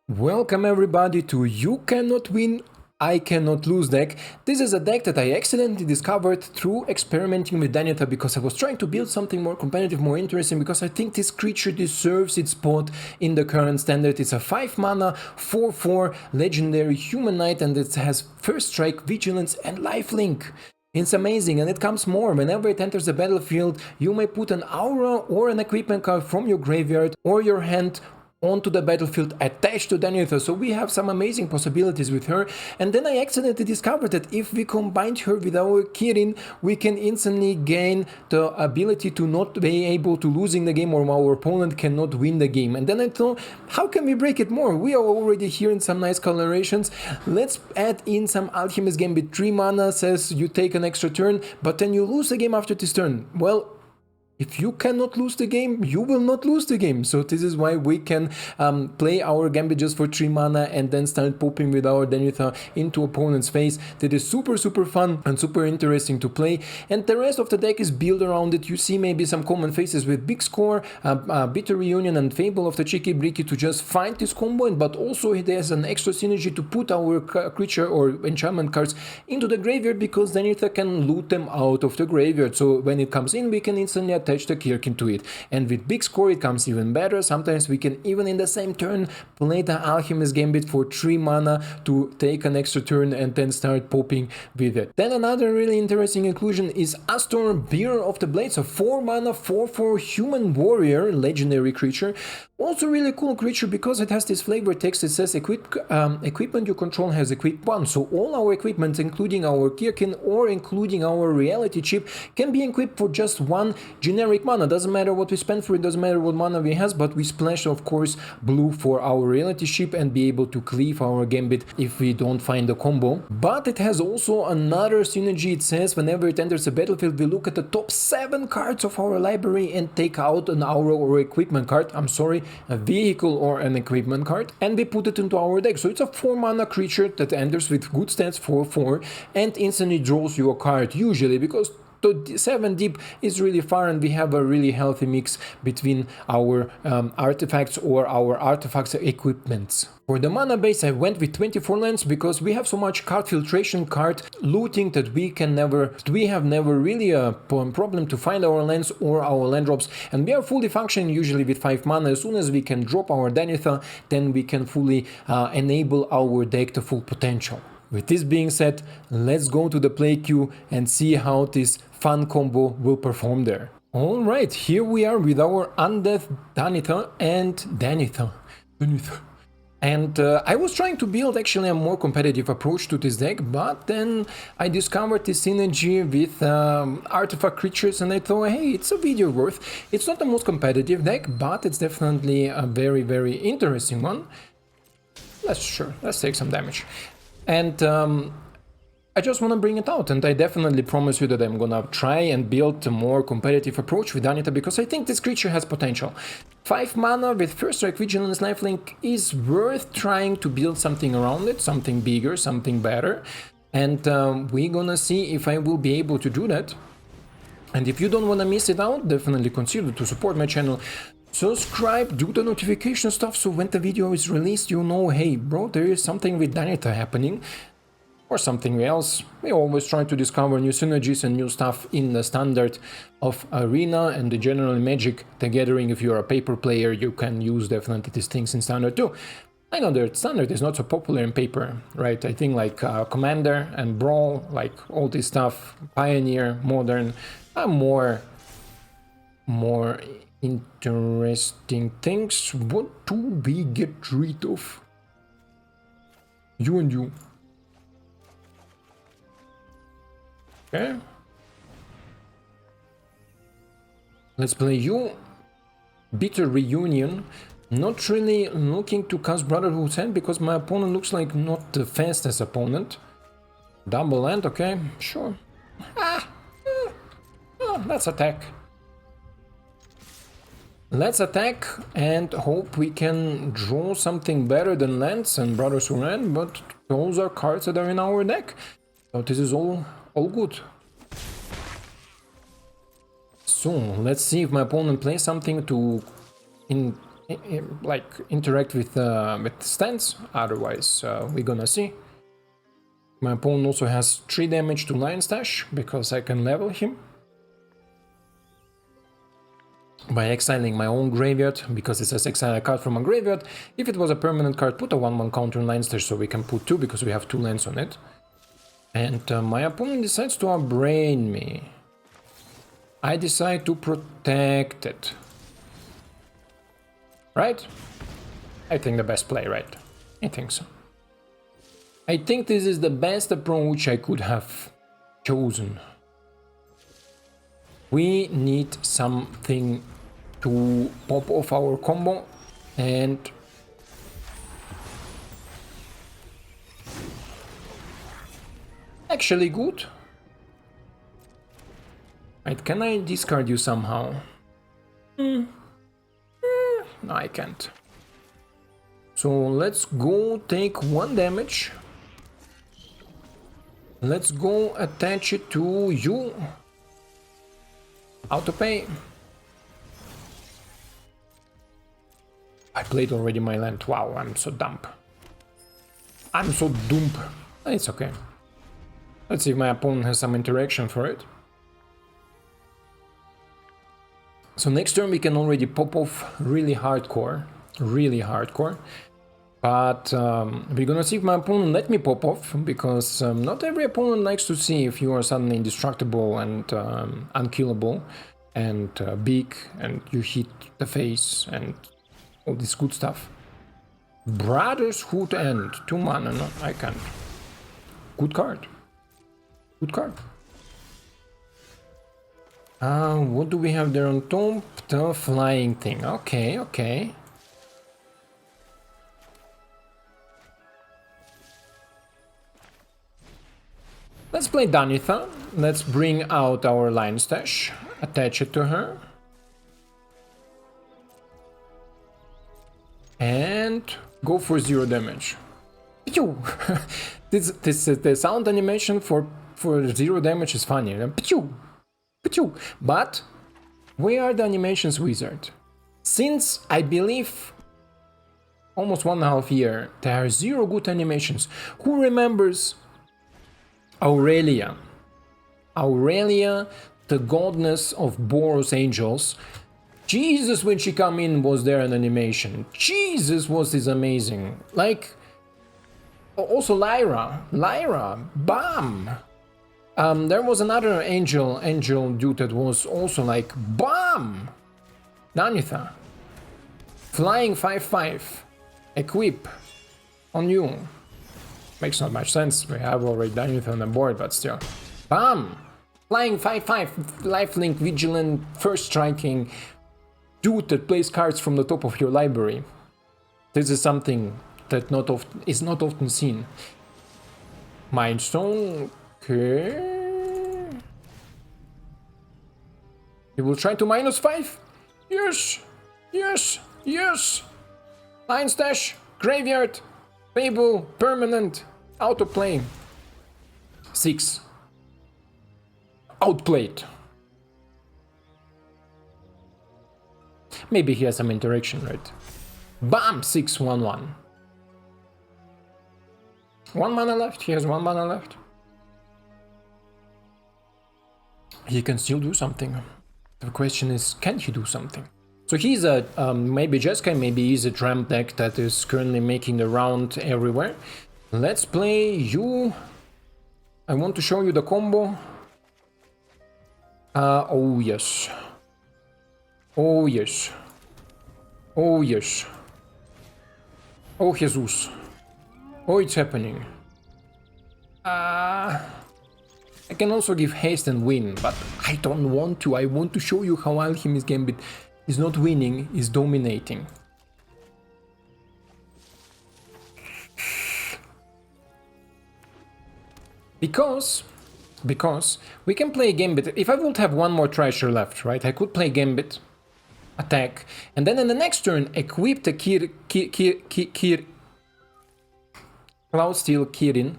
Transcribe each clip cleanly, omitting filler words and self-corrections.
Welcome everybody to You Cannot Win, I Cannot Lose deck. This is a deck that I accidentally discovered through experimenting with Danitha because I was trying to build something more competitive, more interesting, because I think this creature deserves its spot in the current standard. It's a 5 mana, 4/4 legendary human knight, and it has first strike, vigilance and lifelink. It's amazing, and it comes more. Whenever it enters the battlefield, you may put an aura or an equipment card from your graveyard or your hand onto the battlefield attached to Danitha, so we have some amazing possibilities with her. And then I accidentally discovered that if we combined her with our Kirin, we can instantly gain the ability to not be able to losing the game, or our opponent cannot win the game. And then I thought, how can we break it more? We are already here in some nice colorations. Let's add in some Alchemist Gambit. 3 mana says you take an extra turn, but then you lose the game after this turn. Well, if you cannot lose the game, you will not lose the game. So this is why we can play our Gambit just for 3 mana and then start popping with our Danitha into opponent's face. That is super fun and super interesting to play. And the rest of the deck is built around it. You see maybe some common faces with Big Score, Bitter Reunion and Fable of the Cheeky Bricky to just find this combo, but also there's an extra synergy to put our creature or enchantment cards into the graveyard, because Danitha can loot them out of the graveyard. So when it comes in, we can instantly attach the Kirin to it. And with Big Score it comes even better. Sometimes we can even in the same turn play the Alchemist Gambit for 3 mana to take an extra turn and then start popping with it. Then another really interesting inclusion is Astor, Bearer of the Blades, a 4 mana 4/4 human warrior legendary creature. Also really cool creature because it has this flavor text. It says equipment you control has equip 1. So all our equipment, including our Kirin or including our reality chip, can be equipped for just 1 generic mana. Doesn't matter what we spend for it, doesn't matter what mana we has, but we splash of course blue for our reality chip and be able to cleave our Gambit if we don't find the combo. But it has also another synergy. It says whenever it enters the battlefield, we look at the top 7 cards of our library and take out an aura or equipment card. I'm sorry, a vehicle or an equipment card, and we put it into our deck. So it's a 4 mana creature that enters with good stats 4/4 and instantly draws you a card, usually because 7 deep is really far and we have a really healthy mix between our artifacts or our artifacts equipments. For the mana base I went with 24 lands because we have so much card filtration, card looting that we have never really a problem to find our lands or our land drops, and we are fully functioning usually with 5 mana. As soon as we can drop our Danitha, then we can fully enable our deck to full potential. With this being said, let's go to the play queue and see how this fun combo will perform there. Alright, here we are with our Undead Danitha and Danitha. And I was trying to build actually a more competitive approach to this deck, but then I discovered this synergy with artifact creatures and I thought, hey, it's a video worth. It's not the most competitive deck, but it's definitely a very interesting one. Let's take some damage. And I just want to bring it out, and I definitely promise you that I'm gonna try and build a more competitive approach with Danitha because I think this creature has potential. 5 mana with first strike, vigilance, lifelink is worth trying to build something around it, something bigger, something better. And we're gonna see if I will be able to do that. And if you don't want to miss it out, definitely consider to support my channel. Subscribe, do the notification stuff, so when the video is released, you know, hey bro, there is something with Danitha happening, or something else. We always try to discover new synergies and new stuff in the standard of Arena and the general Magic the Gathering. If you're a paper player, you can use definitely these things in standard too. I know that standard is not so popular in paper, right? I think like Commander and Brawl, like all this stuff, Pioneer, Modern, are more interesting things. What do we get rid of? You and you. Okay. Let's play you. Bitter Reunion. Not really looking to cast Brotherhood's Hand because my opponent looks like not the fastest opponent. Double land, okay, sure. Let's attack. Let's attack and hope we can draw something better than lands and Brothers Who Ran, but those are cards that are in our deck. So this is all good. So let's see if my opponent plays something to like interact with Stance, otherwise we're gonna see. My opponent also has 3 damage to Lion Sash, because I can level him by exiling my own graveyard, because it says exile a card from a graveyard. If it was a permanent card, put a 1/1 counter on Lion Sash, so we can put 2 because we have 2 lands on it. And my opponent decides to upbraid me. I decide to protect it. Right? I think the best play, right? I think so. I think this is the best approach I could have chosen. We need something to pop off our combo, and actually good. Right, can I discard you somehow? No, I can't. So let's go take 1 damage. Let's go attach it to you. Autopay. I played already my land. Wow, I'm so dumb. I'm so dumb. It's okay. Let's see if my opponent has some interaction for it. So next turn we can already pop off really hardcore. But we're gonna see if my opponent let me pop off, because not every opponent likes to see if you are suddenly indestructible and unkillable and big and you hit the face and all this good stuff. Brotherhood End, 2 mana, no, I can't. Good card. Good card. What do we have there on top? The flying thing. Okay, okay. Let's play Danitha. Let's bring out our Lion Sash. Attach it to her. And go for 0 damage. Pew! The sound animation for 0 damage is funny. Pew! Pew! But where are the animations, wizard? Since I believe almost 1.5 years, there are 0 good animations. Who remembers Aurelia? Aurelia, the goddess of Boros angels. Jesus, when she come in, was there an animation? Jesus, was this amazing. Like, also Lyra, bam! There was another angel dude that was also like, BAM! Danitha. Flying 5/5. Equip. On you. Makes not much sense, we have already Danitha on the board, but still. BAM! Flying 5/5, lifelink, vigilant, first striking. Dude that plays cards from the top of your library. This is something that is not often seen. Mindstone. Okay. He will try to -5. Yes! Yes! Yes! Lion Sash, graveyard, Fable, permanent, autoplay. 6. Outplayed. Maybe he has some interaction, right? Bam! 6/1/1. 1 mana left. He has 1 mana left. He can still do something. The question is, can he do something? So he's a maybe Jeskai, maybe he's a tramp deck that is currently making the round everywhere. Let's play you. I want to show you the combo. Oh yes. Oh yes. Oh yes. Oh Jesus. Oh, it's happening. I can also give haste and win, but I don't want to. I want to show you how Alchemist Gambit is not winning, is dominating. Because we can play Gambit. If I would have 1 more treasure left, right, I could play Gambit, attack, and then in the next turn equip the Cloudsteel Kirin.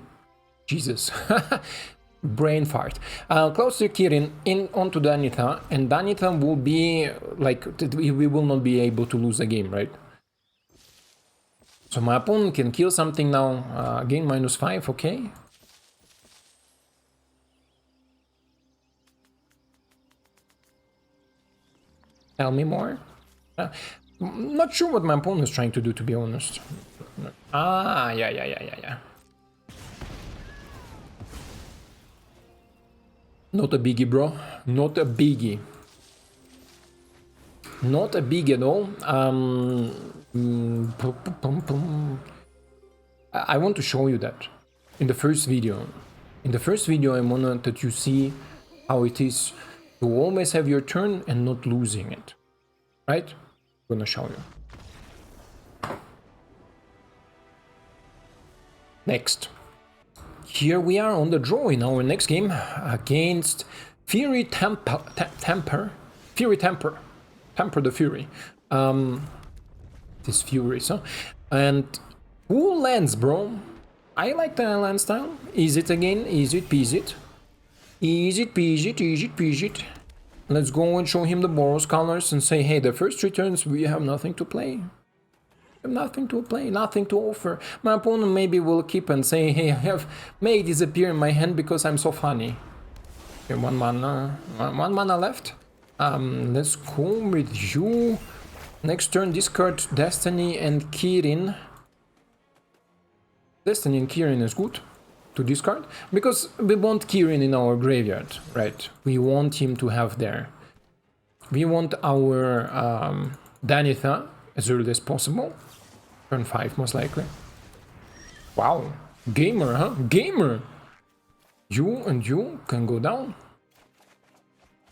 Jesus. Brain fart. Cloudsteel Kirin in onto Danitha, and Danitha will be like we will not be able to lose the game, right? So my opponent can kill something now. Gain -5, okay. Tell me more. Not sure what my opponent is trying to do, to be honest. Yeah. Not a biggie, bro. Not a biggie. Not a biggie at all. I want to show you that in the first video. In the first video, I wanted that you see how it is to always have your turn and not losing it. Right? I'm gonna show you. Next. Here we are on the draw in our next game against Fury Temper. Fury Temper. Temper the Fury. This Fury, so. And cool lands, bro. I like the land style. Easy it again. Easy it, peasy it. Easy it, peasy it, easy it, peasy it. Let's go and show him the Boros colors and say, hey, the first 3 turns we have nothing to play. Nothing to play, nothing to offer. My opponent maybe will keep and say, hey, I have May disappear in my hand because I'm so funny. Okay, one mana left. Let's go with you. Next turn, discard Destiny and Kirin. Destiny and Kirin is good to discard because we want Kirin in our graveyard, right? We want him to have there. We want our Danitha as early as possible. Turn 5 most likely. Wow, gamer, huh? Gamer! You and you can go down.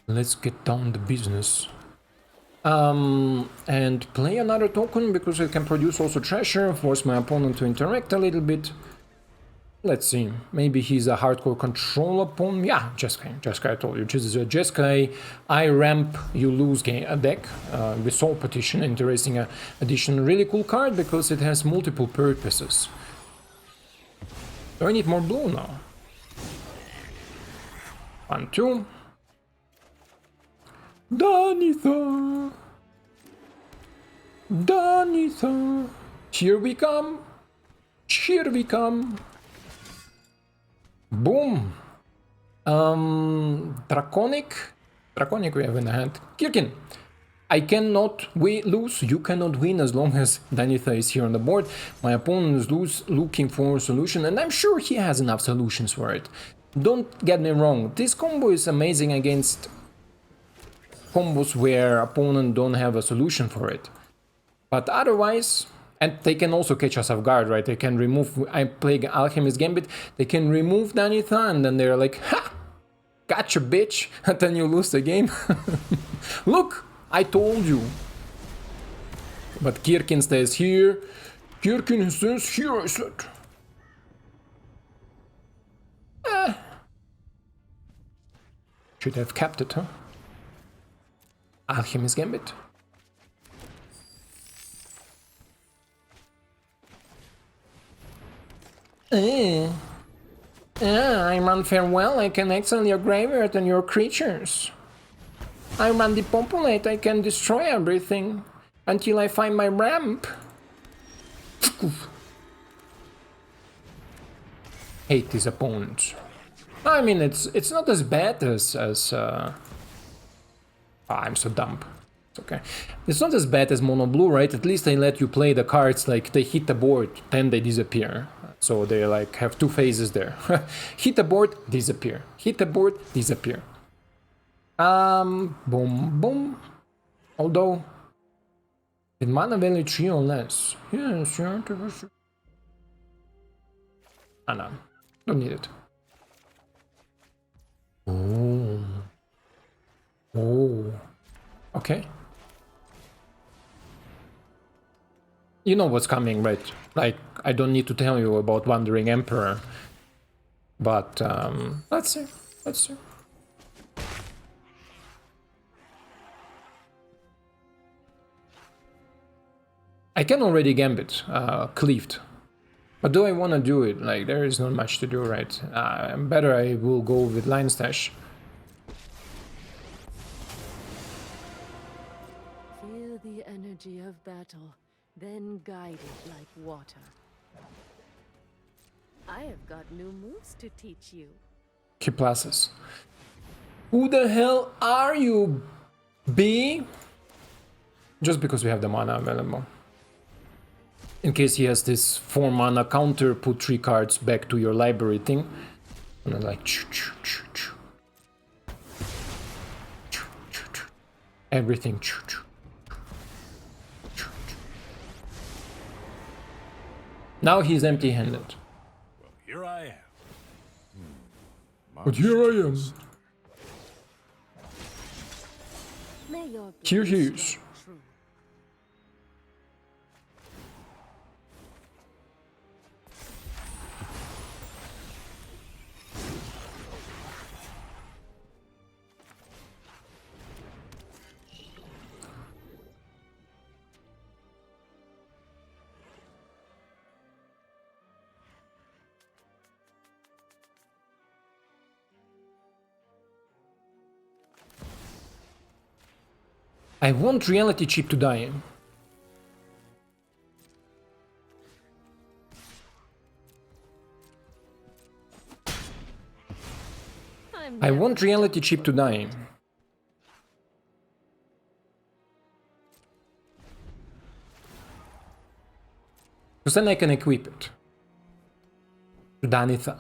Let's get down to business. And play another token because it can produce also treasure, force my opponent to interact a little bit. Let's see, maybe he's a hardcore control opponent. Yeah, Jeskai, I told you. Jeskai, I ramp, you lose a deck. The Soul Petition, interesting addition. Really cool card because it has multiple purposes. Do I need more blue now? 1, 2. Danitha! Danitha! Here we come! Here we come! Boom! Draconic we have in the hand. Kirkin! I cannot lose, you cannot win as long as Danitha is here on the board. My opponent is looking for a solution, and I'm sure he has enough solutions for it. Don't get me wrong, this combo is amazing against combos where opponent don't have a solution for it. But otherwise, and they can also catch us off guard, right? They can remove, I play Alchemist Gambit, they can remove Danitha and then they're like, ha! Gotcha, bitch! And then you lose the game. Look! I told you! But Kirkin stays here. Kirkin stays here, I said. Should have kept it, huh? Alchemist Gambit. I run farewell, I can exile your graveyard and your creatures. I run depopulate, I can destroy everything until I find my ramp. Hate these opponents. I mean, it's not as bad as I'm so dumb. It's okay. It's not as bad as mono blue, right? At least they let you play the cards like they hit the board, then they disappear. So they like have 2 phases there. Hit the board, disappear. Hit the board, disappear. Boom, boom. Although, with mana value 3 or less. Yes, yeah. No, don't need it. Oh. Oh. Okay. You know what's coming, right? Like, I don't need to tell you about Wandering Emperor. But, let's see. Let's see. I can already Gambit, cleaved. But do I want to do it? Like, there is not much to do, right? Better I will go with Lion Sash. Feel the energy of battle, then guide it like water. I have got new moves to teach you. Keep classes. Who the hell are you, B? Just because we have the mana available. In case he has this 4 mana counter, put 3 cards back to your library thing. And I'm like... Everything. Now he's empty-handed. Well, here I am. But here I am. May your Here he blades is. stand true. I want reality chip to die. I want reality chip to die. Because then I can equip it. To Danitha.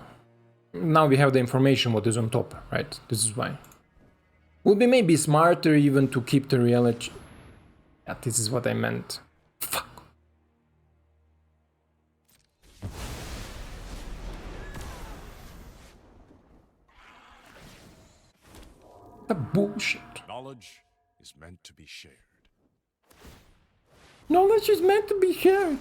Now we have the information what is on top, right? This is why. Would be maybe smarter even to keep the reality... Yeah, this is what I meant. Fuck. The bullshit. Knowledge is meant to be shared. Knowledge is meant to be shared.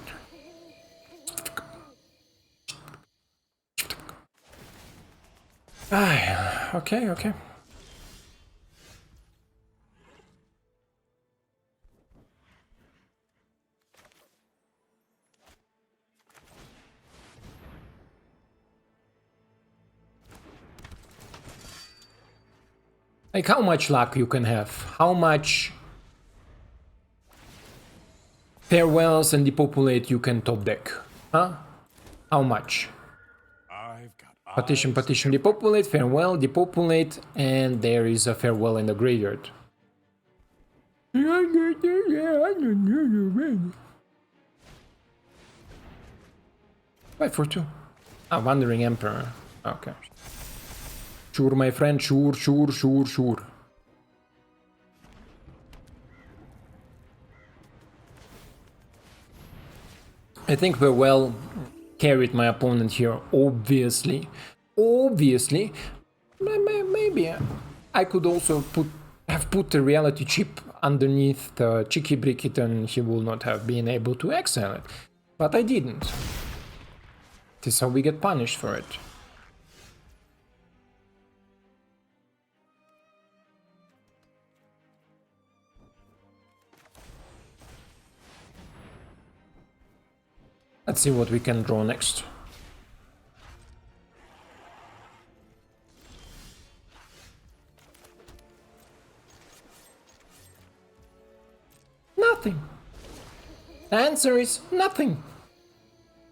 Ah, okay, okay. Like, how much luck you can have? How much farewells and depopulate you can top deck? Huh? How much? I've got Petition, petition, depopulate, farewell, depopulate, and there is a farewell in the graveyard. 5/2. Ah, Wandering Emperor. Okay. Sure, my friend, sure, sure, sure, sure. I think we well carried my opponent here, obviously. Obviously. Maybe I could also have put the reality chip underneath the Cheeky Bricket and he will not have been able to exile it. But I didn't. This is how we get punished for it. Let's see what we can draw next. Nothing. The answer is nothing.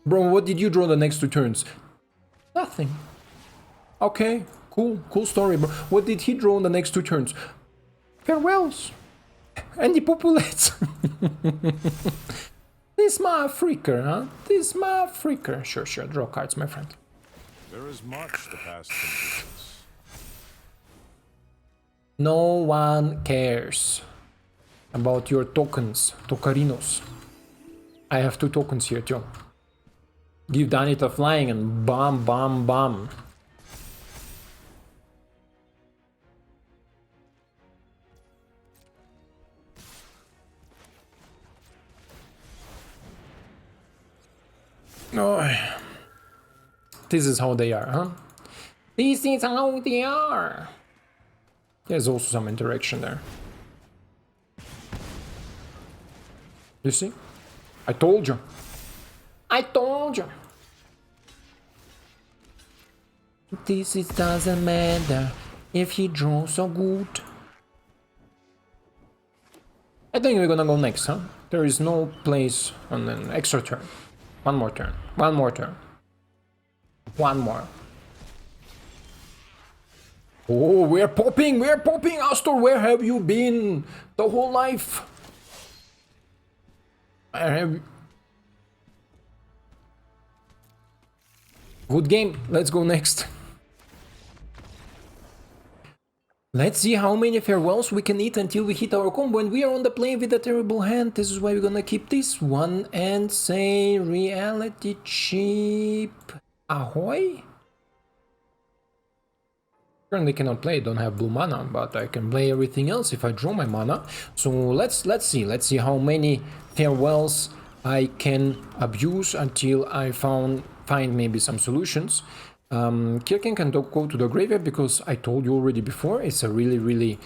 Bro, what did you draw the next 2 turns? Nothing. Okay, cool story, bro. What did he draw on the next 2 turns? Farewells. And depopulates. This my freaker, huh? This my freaker. Sure, draw cards, my friend. There is much the past can teach us. No one cares about your tokens, tokarinos. I have 2 tokens here too. Give Danitha flying and bam, bam, bam. Oh, this is how they are, huh? This is how they are. There's also some interaction there. You see? I told you. I told you. This it doesn't matter if he draws so good. I think we're gonna go next, huh? There is no place on an extra turn. One more turn. One more turn. One more. Oh, we're popping! We're popping! Astor, where have you been the whole life? Where have you... Good game. Let's go next. Let's see how many farewells we can eat until we hit our combo, and we are on the plane with a terrible hand. This is why we're gonna keep this one and say reality cheap. Ahoy? Currently cannot play, don't have blue mana, but I can play everything else if I draw my mana. So let's see how many farewells I can abuse until I find maybe some solutions. Kirin can go to the graveyard because I told you already before, it's a really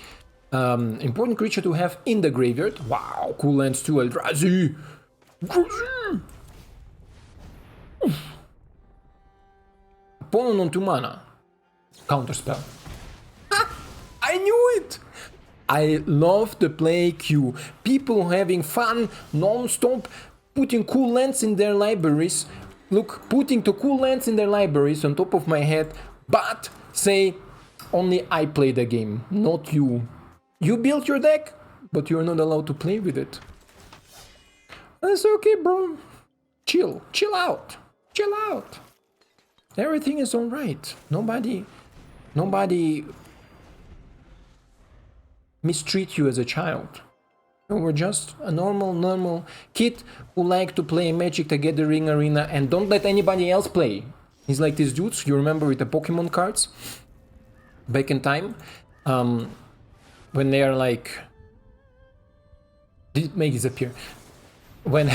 important creature to have in the graveyard. Wow, cool lands too, Eldrazi! Opponent on 2 mana. Counterspell. I knew it! I love the play queue. People having fun non-stop, putting cool lands in their libraries. Look, putting the cool lands in their libraries on top of my head, but say, only I play the game, not you. You built your deck, but you're not allowed to play with it. That's okay, bro. Chill out. Chill out. Everything is alright. Nobody mistreat you as a child. You were just a normal kid who liked to play Magic the Gathering Arena and don't let anybody else play. He's like these dudes, you remember with the Pokemon cards? Back in time, when they are like... Did it make disappear? When...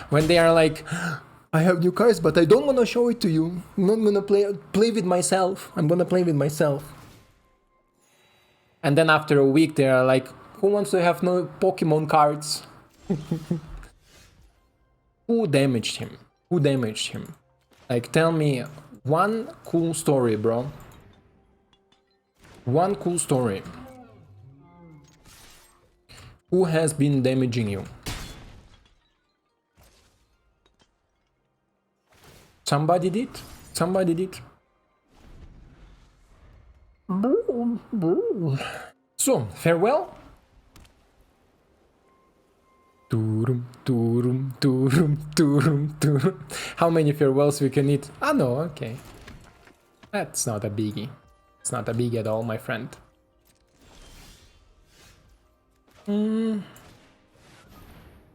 when they are like, I have new cards, but I don't want to show it to you. I'm not gonna play with myself. I'm gonna play with myself. And then after a week, they are like, who wants to have no Pokemon cards? Who damaged him? Who damaged him? Like, tell me one cool story, bro. One cool story. Who has been damaging you? Somebody did. Somebody did. So, farewell. How many farewells we can eat? Ah, no, okay. That's not a biggie. It's not a biggie at all, my friend.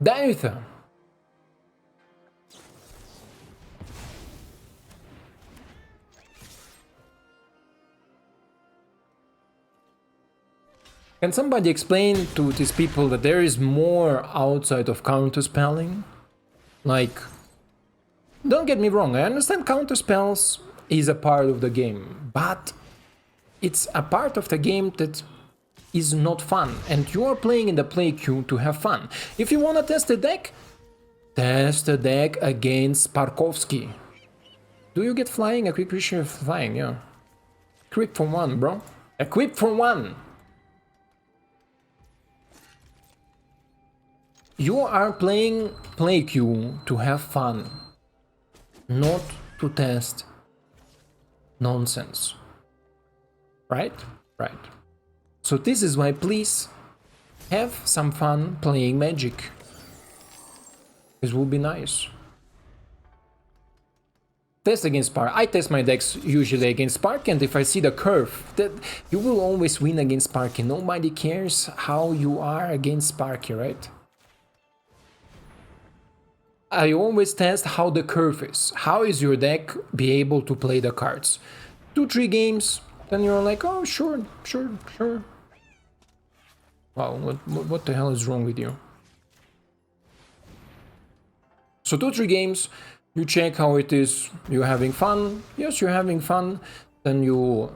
Danitha. Can somebody explain to these people that there is more outside of counterspelling? Like, don't get me wrong, I understand counterspells is a part of the game, but it's a part of the game that is not fun, and you are playing in the play queue to have fun. If you wanna test the deck against Sparkovsky. Do you get flying? A quick creature flying, yeah. Equip for 1, bro. Equip for 1! You are playing play queue to have fun, not to test nonsense. Right? Right. So this is why please have some fun playing Magic. This will be nice. Test against Spark. I test my decks usually against Spark, and if I see the curve, that you will always win against Sparky. Nobody cares how you are against Sparky, right? I always test how the curve is. How is your deck be able to play the cards? 2-3 games, then you're like, oh, sure. Wow, what the hell is wrong with you? So 2-3 games, you check how it is, you're having fun. Yes, you're having fun. Then you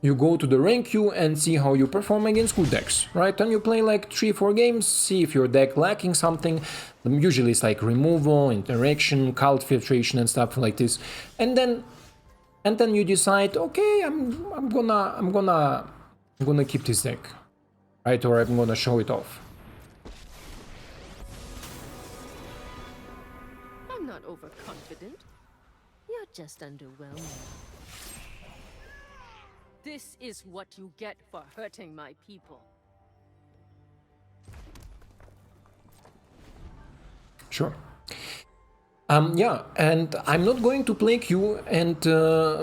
you go to the rank queue and see how you perform against good decks, right? And you play like 3-4 games, see if your deck lacking something. Usually it's like removal, interaction, cult filtration and stuff like this. And then you decide, okay, I'm gonna keep this deck, right? Or I'm gonna show it off. I'm not overconfident. You're just underwhelming. This is what you get for hurting my people. Sure. Yeah, and I'm not going to play queue and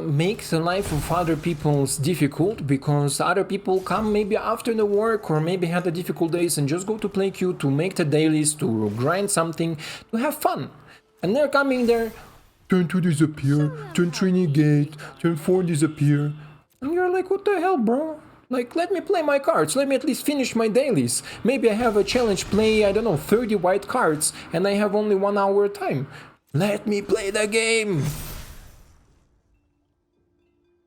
make the life of other people's difficult, because other people come maybe after the work or maybe had a difficult days and just go to play queue to make the dailies, to grind something, to have fun. And they're coming there, turn 2 disappear, turn 3 negate, turn 4 disappear. And you're like, what the hell, bro? Like, let me play my cards, let me at least finish my dailies. Maybe I have a challenge play, I don't know, 30 white cards, and I have only 1 hour time. Let me play the game!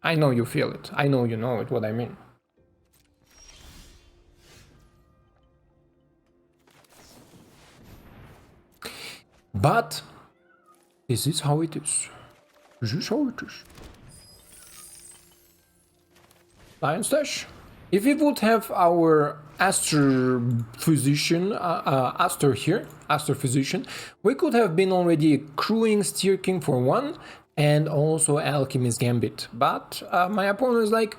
I know you feel it. I know you know it, what I mean. But this is how it is. This is how it is. Lion Sash. If we would have our Astor physician, Astor here, Astor physician, we could have been already crewing Steer King for 1 and also Alchemist Gambit. But my opponent is like...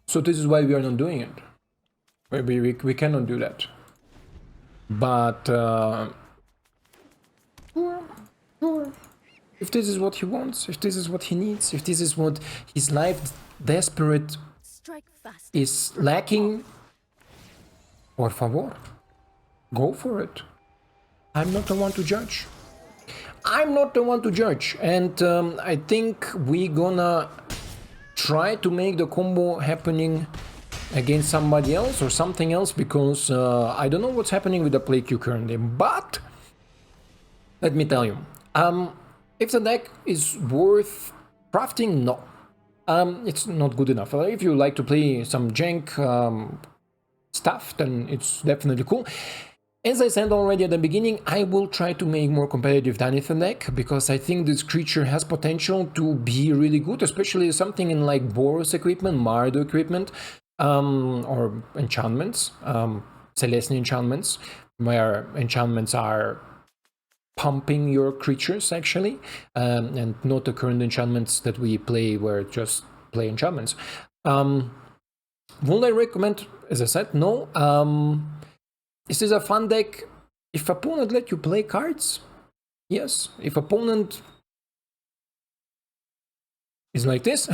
So this is why we are not doing it. Maybe we cannot do that. But... Sure. If this is what he wants, if this is what he needs, if this is what his life desperate is lacking, por favor, go for it. I'm not the one to judge. I'm not the one to judge, and I think we gonna try to make the combo happening against somebody else or something else, because I don't know what's happening with the play queue currently, but let me tell you. If the deck is worth crafting, no. It's not good enough. If you like to play some jank stuff, then it's definitely cool. As I said already at the beginning, I will try to make more competitive Danitha deck, because I think this creature has potential to be really good, especially something in like Boros equipment, Mardo equipment, or enchantments, Celestial enchantments, where enchantments are pumping your creatures actually, and not the current enchantments that we play where just play enchantments. Would I recommend? As I said, no. This is a fun deck if opponent let you play cards. Yes, if opponent is like this,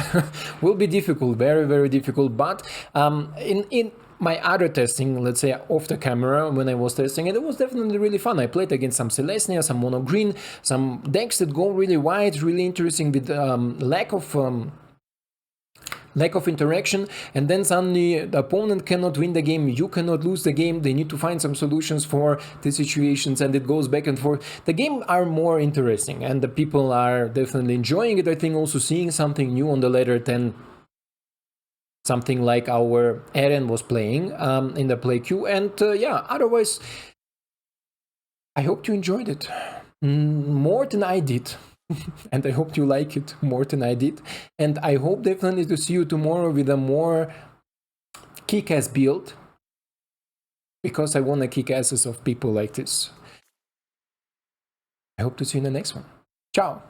will be difficult, very, very difficult. But in my other testing, let's say off the camera, when I was testing it, it was definitely really fun. I played against some Celestia, some mono green, some decks that go really wide, really interesting with lack of interaction, and then suddenly the opponent cannot win the game, you cannot lose the game, they need to find some solutions for the situations, and it goes back and forth. The game are more interesting, and the people are definitely enjoying it. I think also seeing something new on the ladder than something like our Eren was playing in the play queue. And yeah, otherwise, I hope you enjoyed it more than I did. And I hope you like it more than I did. And I hope definitely to see you tomorrow with a more kick-ass build, because I want to kick asses of people like this. I hope to see you in the next one. Ciao!